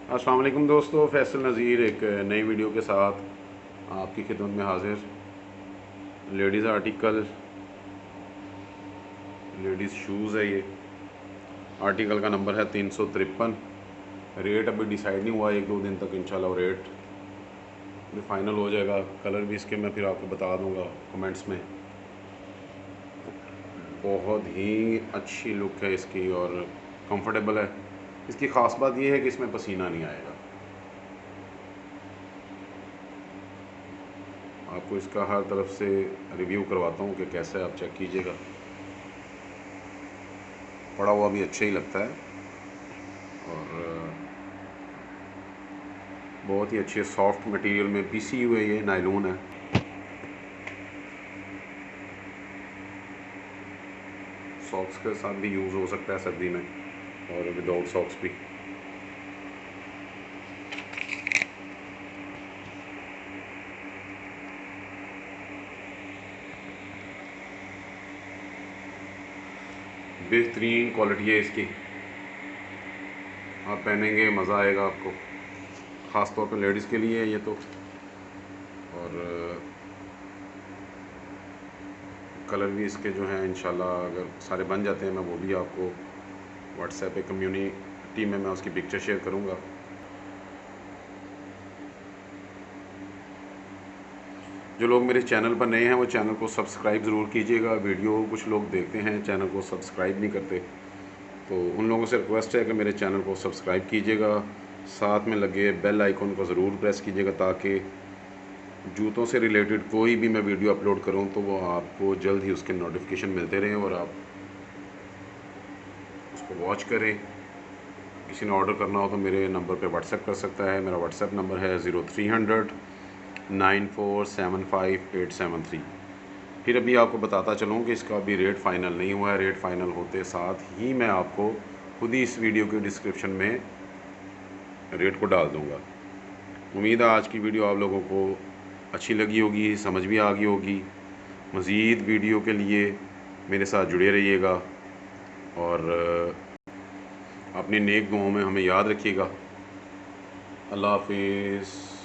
अस्सलाम वालेकुम दोस्तों, फैसल नज़ीर एक नई वीडियो के साथ आपकी खिदमत में हाजिर। लेडीज़ आर्टिकल, लेडीज़ शूज़ है। ये आर्टिकल का नंबर है 353। रेट अभी डिसाइड नहीं हुआ, 1-2 दिन तक इंशाल्लाह रेट भी फाइनल हो जाएगा। कलर भी इसके मैं फिर आपको बता दूंगा कमेंट्स में। बहुत ही अच्छी लुक है इसकी और कंफर्टेबल है। इसकी ख़ास बात यह है कि इसमें पसीना नहीं आएगा। आपको इसका हर तरफ से रिव्यू करवाता हूँ कि कैसे आप चेक कीजिएगा। पड़ा हुआ भी अच्छा ही लगता है और बहुत ही अच्छे सॉफ्ट मटेरियल में पीसीयू है। ये नायलॉन है। सॉक्स के साथ भी यूज़ हो सकता है सर्दी में और विदाउट सॉक्स भी। बेहतरीन क्वालिटी है इसकी। आप पहनेंगे मज़ा आएगा आपको, ख़ास तौर पे लेडीज़ के लिए है ये तो। और कलर भी इसके जो हैं इंशाल्लाह अगर सारे बन जाते हैं, मैं वो भी आपको व्हाट्सएप पे कम्युनिटी में मैं उसकी पिक्चर शेयर करूँगा। जो लोग मेरे चैनल पर नए हैं वो चैनल को सब्सक्राइब ज़रूर कीजिएगा। वीडियो कुछ लोग देखते हैं, चैनल को सब्सक्राइब नहीं करते, तो उन लोगों से रिक्वेस्ट है कि मेरे चैनल को सब्सक्राइब कीजिएगा। साथ में लगे बेल आइकन को ज़रूर प्रेस कीजिएगा ताकि जूतों से रिलेटेड कोई भी मैं वीडियो अपलोड करूं तो वो आपको जल्द ही उसके नोटिफिकेशन मिलते रहें और आप उसको वॉच करें। किसी ने ऑर्डर करना हो तो मेरे नंबर पे व्हाट्सएप कर सकता है। मेरा व्हाट्सएप नंबर है 0300 9475 873। फिर अभी आपको बताता चलूँ कि इसका अभी रेट फ़ाइनल नहीं हुआ है। रेट फ़ाइनल होते साथ ही मैं आपको खुद ही इस वीडियो के डिस्क्रिप्शन में रेट को डाल दूँगा। उम्मीद है आज की वीडियो आप लोगों को अच्छी लगी होगी, समझ भी आ गई होगी। मज़ीद वीडियो के लिए मेरे साथ जुड़े रहिएगा और अपने नेक दुआओं में हमें याद रखिएगा। अल्लाह हाफिज़।